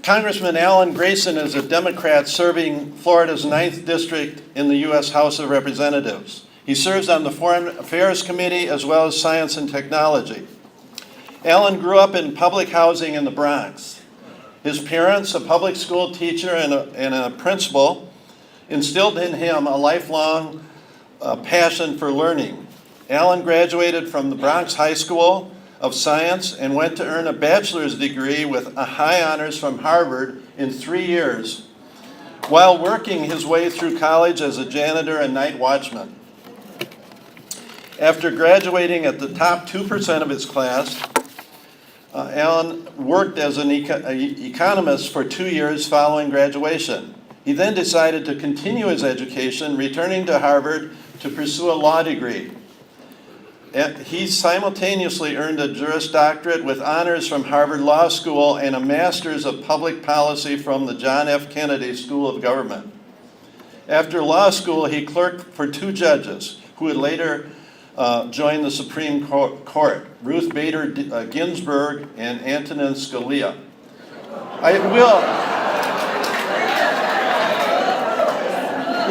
Congressman Alan Grayson is a Democrat serving Florida's 9th District in the U.S. House of Representatives. He serves on the Foreign Affairs Committee as well as Science and Technology. Alan grew up in public housing in the Bronx. His parents, a public school teacher and a principal, instilled in him a lifelong passion for learning. Alan graduated from the Bronx High School of Science and went to earn a bachelor's degree with a high honors from Harvard in 3 years, while working his way through college as a janitor and night watchman. After graduating at the top 2% of his class, Alan worked as an economist for 2 years following graduation. He then decided to continue his education, returning to Harvard to pursue a law degree. He simultaneously earned a Juris Doctorate with honors from Harvard Law School and a Master's of Public Policy from the John F. Kennedy School of Government. After law school, he clerked for 2 judges who would later join the Supreme Court, Ruth Bader Ginsburg and Antonin Scalia.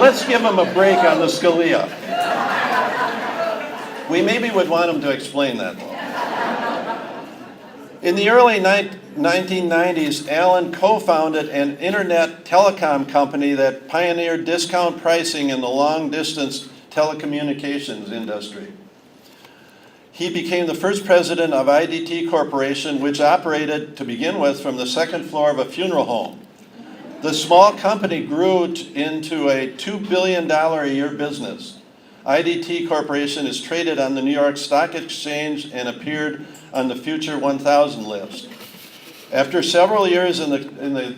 Let's give him a break on the Scalia. We maybe would want him to explain that. In the early 1990s, Alan co-founded an internet telecom company that pioneered discount pricing in the long-distance telecommunications industry. He became the first president of IDT Corporation, which operated, to begin with, from the second floor of a funeral home. The small company grew into a $2 billion a year business. IDT Corporation is traded on the New York Stock Exchange and appeared on the Future 1000 list. After several years in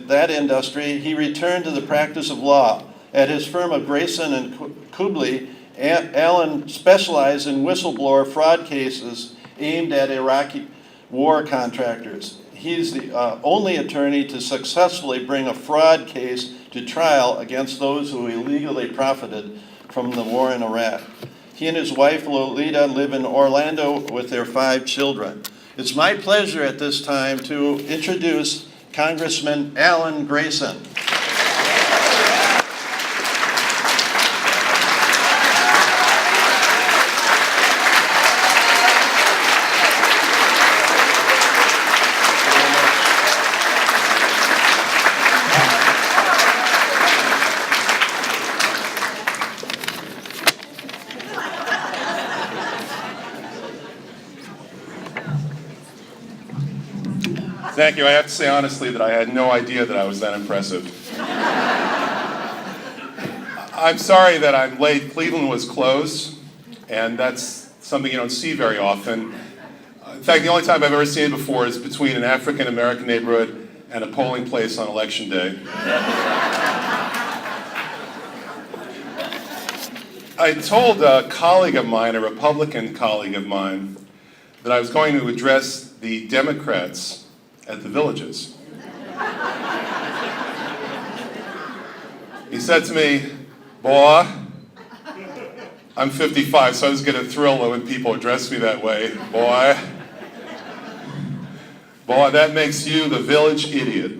that industry, he returned to the practice of law. At his firm of Grayson and Kubley, Alan specialized in whistleblower fraud cases aimed at Iraqi war contractors. He's the only attorney to successfully bring a fraud case to trial against those who illegally profited from the war in Iraq. He and his wife, Lolita, live in Orlando with their 5 children. It's my pleasure at this time to introduce Congressman Alan Grayson. Thank you. I have to say honestly that I had no idea that I was that impressive. I'm sorry that I'm late. Cleveland was closed, and that's something you don't see very often. In fact, the only time I've ever seen it before is between an African-American neighborhood and a polling place on Election Day. I told a colleague of mine, a Republican colleague of mine, that I was going to address the Democrats at the Villages. He said to me, "Boy, I'm 55, so I just get a thrill when people address me that way. Boy, that makes you the village idiot."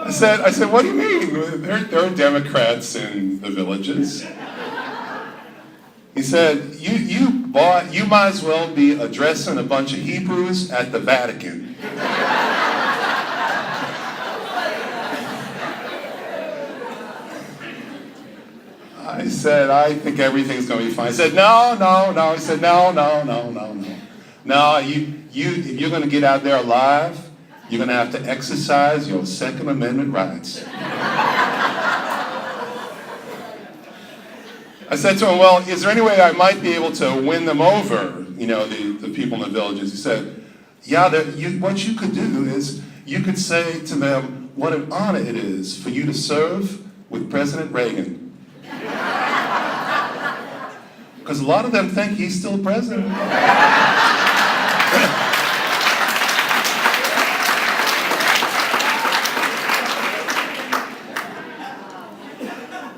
I said, "What do you mean? There are Democrats in the Villages." He said, you might as well be addressing a bunch of Hebrews at the Vatican. I said, "I think everything's going to be fine." He said, no. He said, no. No, if you're going to get out there alive, you're going to have to exercise your Second Amendment rights. I said to him, "Well, is there any way I might be able to win them over, the people in the Villages?" He said, "Yeah, what you could do is you could say to them what an honor it is for you to serve with President Reagan. Because a lot of them think he's still president."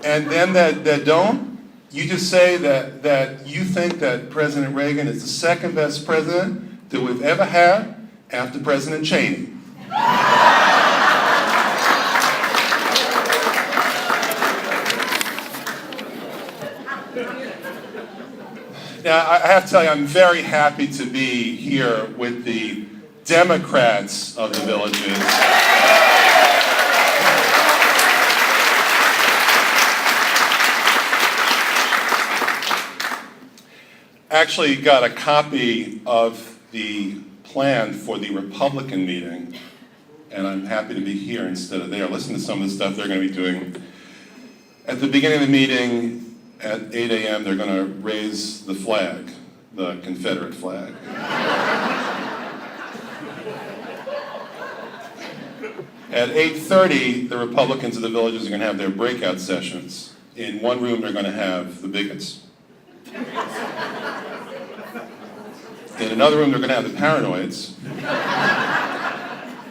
And then that don't, you just say that you think that President Reagan is the second best president that we've ever had after President Cheney. Now, I have to tell you, I'm very happy to be here with the Democrats of the villages. Actually got a copy of the plan for the Republican meeting, and I'm happy to be here instead of there. Listen to some of the stuff they're going to be doing. At the beginning of the meeting, at 8 a.m., they're going to raise the flag, the Confederate flag. At 8:30, the Republicans of the villages are going to have their breakout sessions. In one room, they're going to have the bigots. In another room, they're going to have the paranoids.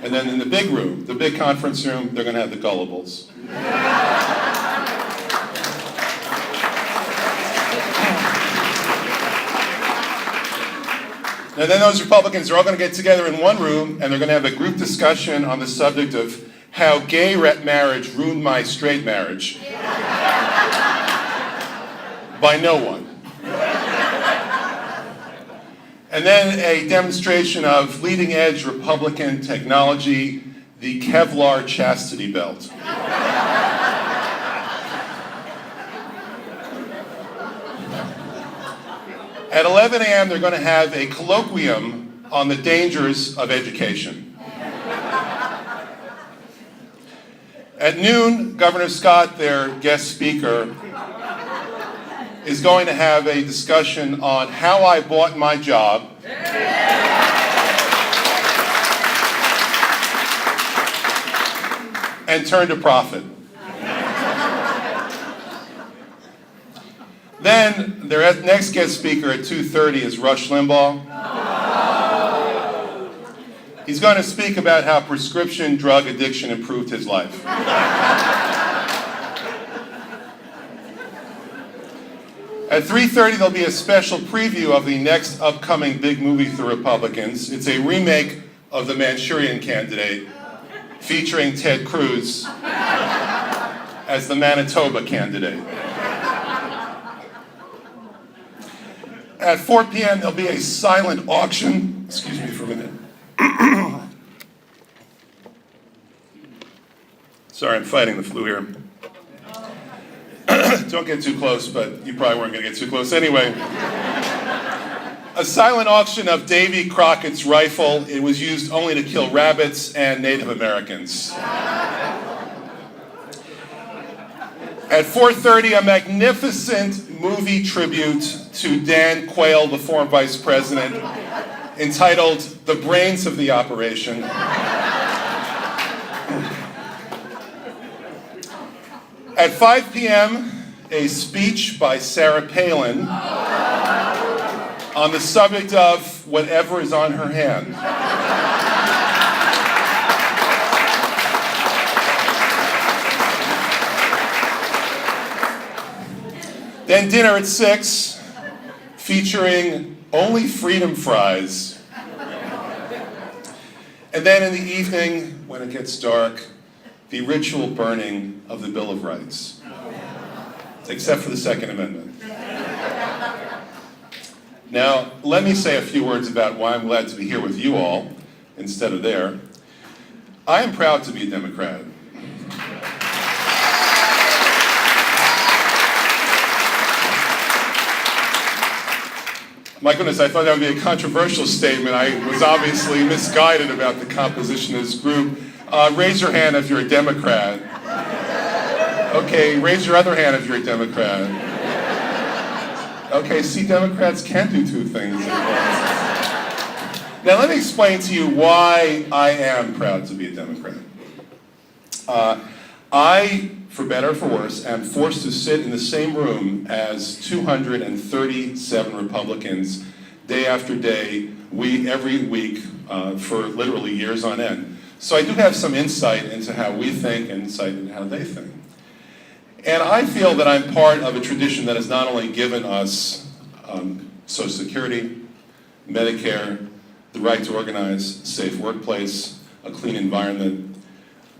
And then in the big room, the big conference room, they're going to have the gullibles. And then those Republicans are all going to get together in one room, and they're going to have a group discussion on the subject of how gay marriage ruined my straight marriage. By no one. And then a demonstration of leading-edge Republican technology, the Kevlar chastity belt. At 11 a.m., they're going to have a colloquium on the dangers of education. At noon, Governor Scott, their guest speaker, is going to have a discussion on how I bought my job and turned a profit. Then, their next guest speaker at 2:30 is Rush Limbaugh. He's going to speak about how prescription drug addiction improved his life. At 3:30, there'll be a special preview of the next upcoming big movie for Republicans. It's a remake of The Manchurian Candidate, featuring Ted Cruz as the Manitoba candidate. At 4 p.m., there'll be a silent auction. Excuse me for a minute. Sorry, I'm fighting the flu here. Don't get too close, but you probably weren't going to get too close anyway. A silent auction of Davy Crockett's rifle. It was used only to kill rabbits and Native Americans. At 4:30, a magnificent movie tribute to Dan Quayle, the former vice president, entitled The Brains of the Operation. At 5 p.m., a speech by Sarah Palin on the subject of whatever is on her hand. Then dinner at 6, featuring only freedom fries. And then in the evening, when it gets dark, the ritual burning of the Bill of Rights, except for the Second Amendment. Now, let me say a few words about why I'm glad to be here with you all instead of there. I am proud to be a Democrat. My goodness, I thought that would be a controversial statement. I was obviously misguided about the composition of this group. Raise your hand if you're a Democrat. Okay, raise your other hand if you're a Democrat. Okay, see, Democrats can do two things at once. Now let me explain to you why I am proud to be a Democrat. I, for better or for worse, am forced to sit in the same room as 237 Republicans day after day, every week, for literally years on end. So I do have some insight into how we think and insight into how they think. And I feel that I'm part of a tradition that has not only given us Social Security, Medicare, the right to organize, a safe workplace, a clean environment,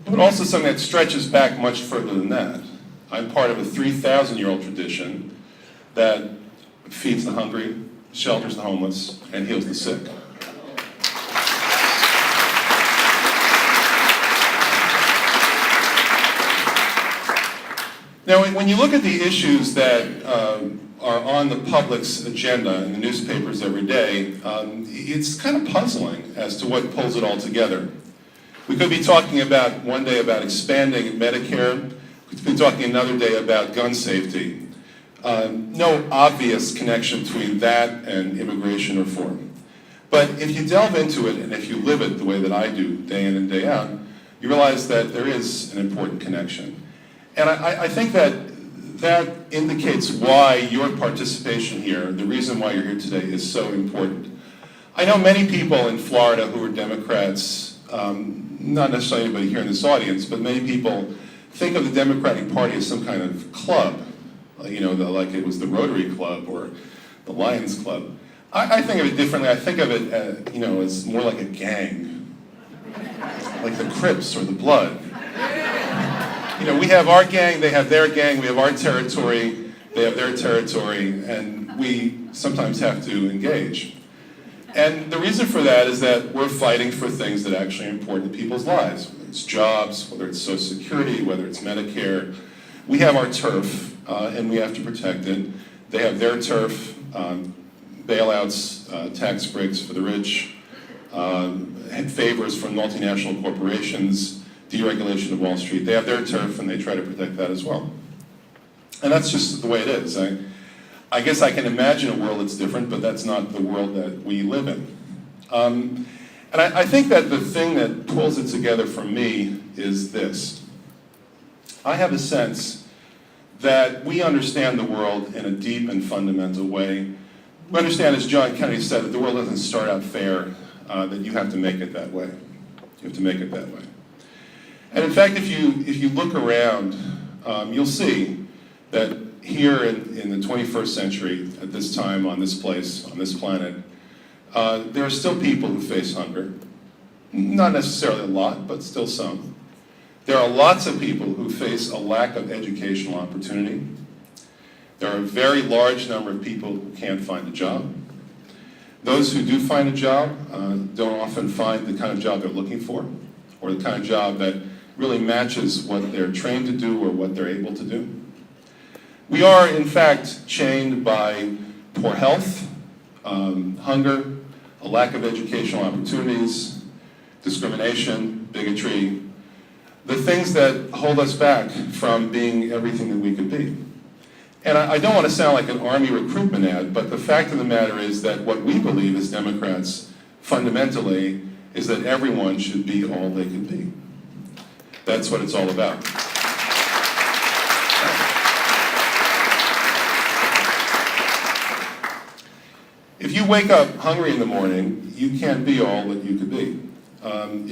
but also something that stretches back much further than that. I'm part of a 3,000-year-old tradition that feeds the hungry, shelters the homeless, and heals the sick. Now, when you look at the issues that are on the public's agenda in the newspapers every day, it's kind of puzzling as to what pulls it all together. We could be talking about one day about expanding Medicare. We could be talking another day about gun safety. No obvious connection between that and immigration reform. But if you delve into it and if you live it the way that I do day in and day out, you realize that there is an important connection. And I think that indicates why your participation here, the reason why you're here today, is so important. I know many people in Florida who are Democrats, not necessarily anybody here in this audience, but many people think of the Democratic Party as some kind of club, like it was the Rotary Club or the Lions Club. I think of it differently. I think of it as more like a gang, like the Crips or the Blood. We have our gang, they have their gang, we have our territory, they have their territory, and we sometimes have to engage. And the reason for that is that we're fighting for things that actually are important in people's lives, whether it's jobs, whether it's Social Security, whether it's Medicare. We have our turf, and we have to protect it. They have their turf, bailouts, tax breaks for the rich, favors from multinational corporations, deregulation of Wall Street. They have their turf and they try to protect that as well. And that's just the way it is. I guess I can imagine a world that's different, but that's not the world that we live in. And I think that the thing that pulls it together for me is this. I have a sense that we understand the world in a deep and fundamental way. We understand, as John Kennedy said, that the world doesn't start out fair, that you have to make it that way. You have to make it that way. And in fact, if you look around, you'll see that here in the 21st century, at this time, on this place, on this planet, there are still people who face hunger. Not necessarily a lot, but still some. There are lots of people who face a lack of educational opportunity. There are a very large number of people who can't find a job. Those who do find a job don't often find the kind of job they're looking for, or the kind of job that really matches what they're trained to do or what they're able to do. We are, in fact, chained by poor health, hunger, a lack of educational opportunities, discrimination, bigotry, the things that hold us back from being everything that we could be. And I don't want to sound like an army recruitment ad, but the fact of the matter is that what we believe as Democrats, fundamentally, is that everyone should be all they can be. That's what it's all about. If you wake up hungry in the morning, you can't be all that you could be.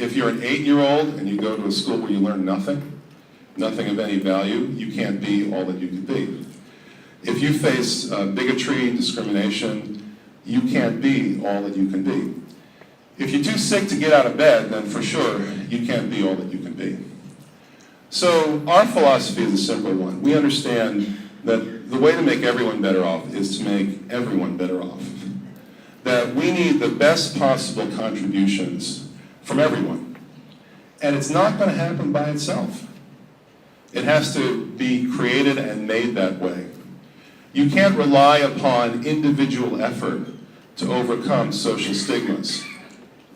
If you're an 8-year-old and you go to a school where you learn nothing of any value, you can't be all that you could be. If you face bigotry, discrimination, you can't be all that you can be. If you're too sick to get out of bed, then for sure, you can't be all that you can be. So our philosophy is a simple one. We understand that the way to make everyone better off is to make everyone better off. That we need the best possible contributions from everyone. And it's not going to happen by itself. It has to be created and made that way. You can't rely upon individual effort to overcome social stigmas.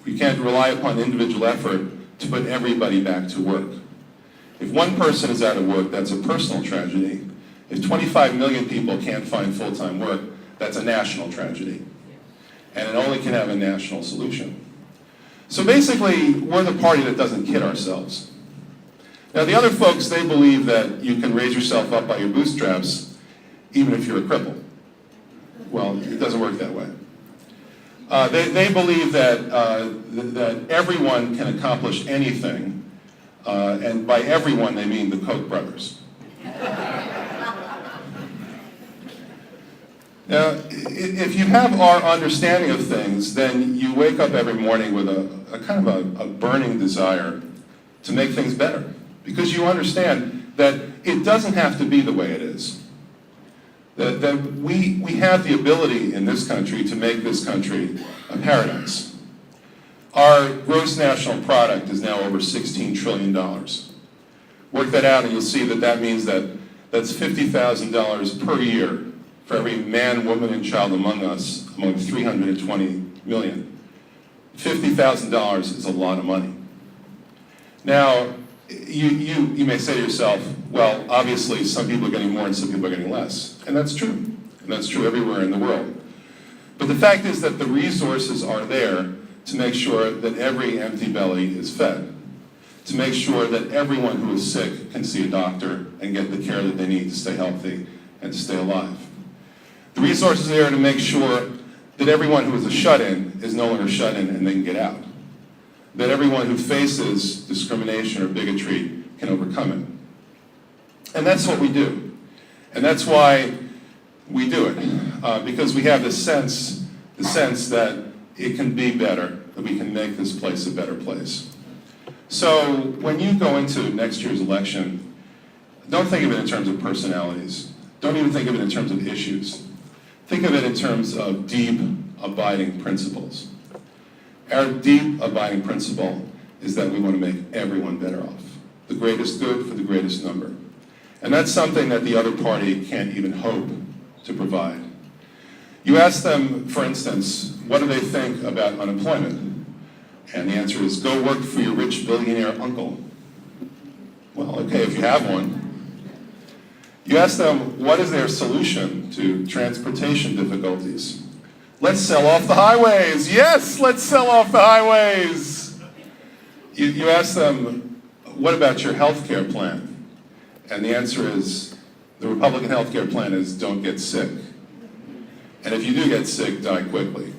You can't rely upon individual effort to put everybody back to work. If one person is out of work, that's a personal tragedy. If 25 million people can't find full-time work, that's a national tragedy. And it only can have a national solution. So basically, we're the party that doesn't kid ourselves. Now, the other folks, they believe that you can raise yourself up by your bootstraps even if you're a cripple. Well, it doesn't work that way. They believe that everyone can accomplish anything, and by everyone they mean the Koch brothers. Now, if you have our understanding of things, then you wake up every morning with a kind of a burning desire to make things better, because you understand that it doesn't have to be the way it is. That we have the ability in this country to make this country a paradise. Our gross national product is now over $16 trillion. Work that out and you'll see that that means that that's $50,000 per year for every man, woman, and child among us, among 320 million. $50,000 is a lot of money. Now, you may say to yourself, well, obviously some people are getting more and some people are getting less. And that's true. And that's true everywhere in the world. But the fact is that the resources are there to make sure that every empty belly is fed, to make sure that everyone who is sick can see a doctor and get the care that they need to stay healthy and to stay alive. The resources are there to make sure that everyone who is a shut-in is no longer shut-in and they can get out. That everyone who faces discrimination or bigotry can overcome it. And that's what we do. And that's why we do it. Because we have the sense that it can be better, that we can make this place a better place. So when you go into next year's election, don't think of it in terms of personalities. Don't even think of it in terms of issues. Think of it in terms of deep, abiding principles. Our deep, abiding principle is that we want to make everyone better off. The greatest good for the greatest number. And that's something that the other party can't even hope to provide. You ask them, for instance, what do they think about unemployment? And the answer is, go work for your rich billionaire uncle. Well, okay, if you have one. You ask them, what is their solution to transportation difficulties? Let's sell off the highways. Yes, let's sell off the highways. You ask them, what about your health care plan? And the answer is, the Republican health care plan is, don't get sick. And if you do get sick, die quickly.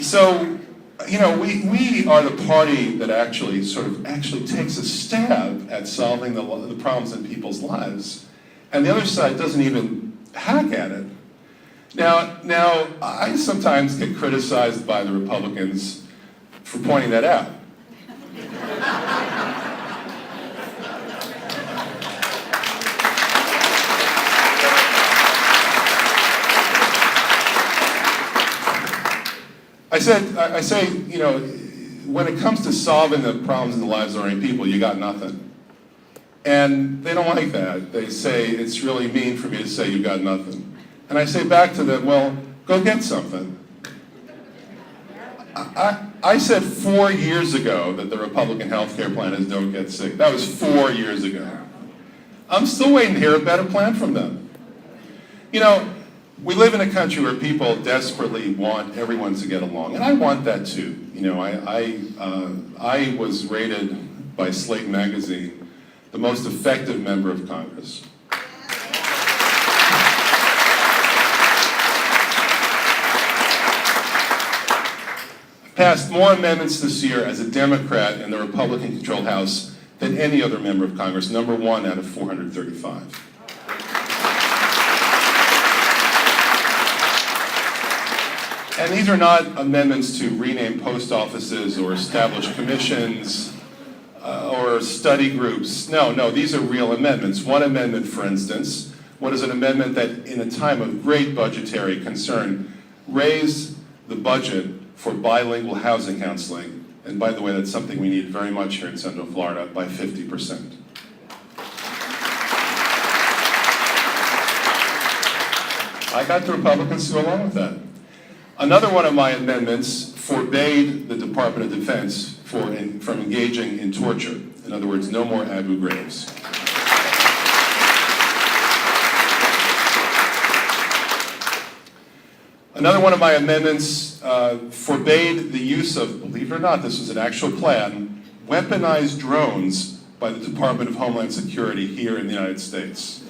So, you know, we are the party that actually takes a stab at solving the problems in people's lives. And the other side doesn't even hack at it. Now, I sometimes get criticized by the Republicans for pointing that out. I say, you know, when it comes to solving the problems in the lives of ordinary people, you got nothing. And they don't like that. They say, it's really mean for me to say you got nothing. And I say back to them, well, go get something. I said 4 years ago that the Republican health care plan is don't get sick. That was 4 years ago. I'm still waiting to hear a better plan from them. You know, we live in a country where people desperately want everyone to get along, and I want that too. You know, I was rated by Slate magazine the most effective member of Congress. Passed more amendments this year as a Democrat in the Republican-controlled House than any other member of Congress, number 1 out of 435. And these are not amendments to rename post offices or establish commissions or study groups. No, these are real amendments. One amendment, for instance, is an amendment that in a time of great budgetary concern raised the budget for bilingual housing counseling. And by the way, that's something we need very much here in Central Florida, by 50%. I got the Republicans to go along with that. Another one of my amendments forbade the Department of Defense from engaging in torture. In other words, no more Abu Ghraibs. Another one of my amendments forbade the use of, believe it or not, this was an actual plan, weaponized drones by the Department of Homeland Security here in the United States.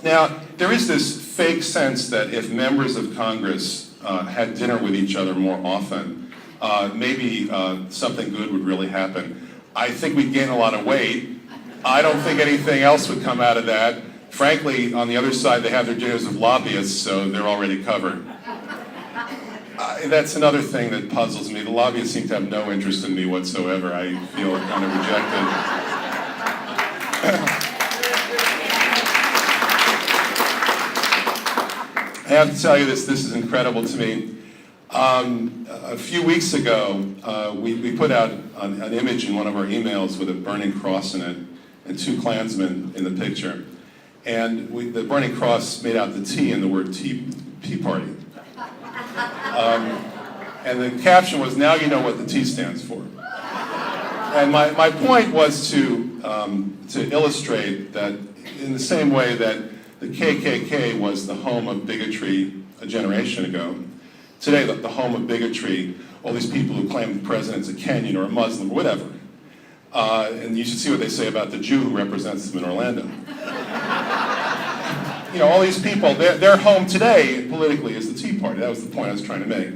Now, there is this fake sense that if members of Congress had dinner with each other more often, maybe something good would really happen. I think we'd gain a lot of weight. I don't think anything else would come out of that. Frankly, on the other side, they have their dinners of lobbyists, so they're already covered. That's another thing that puzzles me. The lobbyists seem to have no interest in me whatsoever. I feel kind of rejected. I have to tell you this is incredible to me. A few weeks ago, we put out an image in one of our emails with a burning cross in it and 2 Klansmen in the picture. And the burning cross made out the T in the word Tea Party. And the caption was, "Now you know what the T stands for." And my point was to illustrate that in the same way that the KKK was the home of bigotry a generation ago, today the home of bigotry, all these people who claim the president's a Kenyan or a Muslim or whatever. And you should see what they say about the Jew who represents them in Orlando. You know, all these people, their home today politically is the Tea Party. That was the point I was trying to make.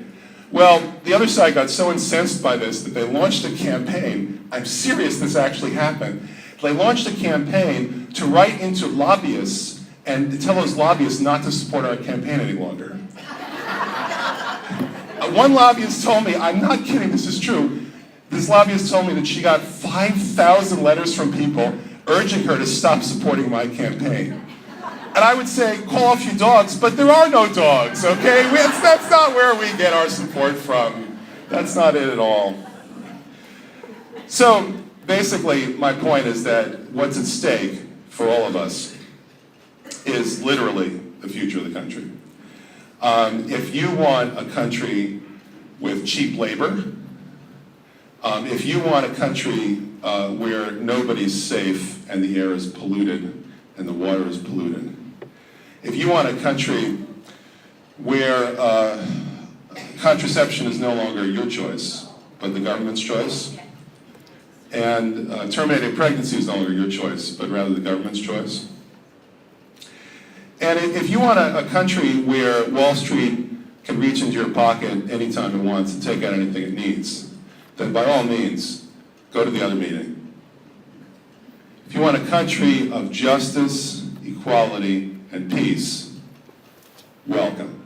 Well, the other side got so incensed by this that they launched a campaign. I'm serious, this actually happened. They launched a campaign to write into lobbyists and to tell those lobbyists not to support our campaign any longer. One lobbyist told me, I'm not kidding, this is true, this lobbyist told me that she got 5,000 letters from people urging her to stop supporting my campaign. And I would say, call off your dogs, but there are no dogs, okay? That's not where we get our support from. That's not it at all. So, basically, my point is that what's at stake for all of us is literally the future of the country. If you want a country with cheap labor, if you want a country where nobody's safe and the air is polluted and the water is polluted, if you want a country where contraception is no longer your choice, but the government's choice, and terminating pregnancy is no longer your choice, but rather the government's choice, and if you want a country where Wall Street can reach into your pocket anytime it wants and take out anything it needs, then by all means, go to the other meeting. If you want a country of justice, equality, and peace, welcome.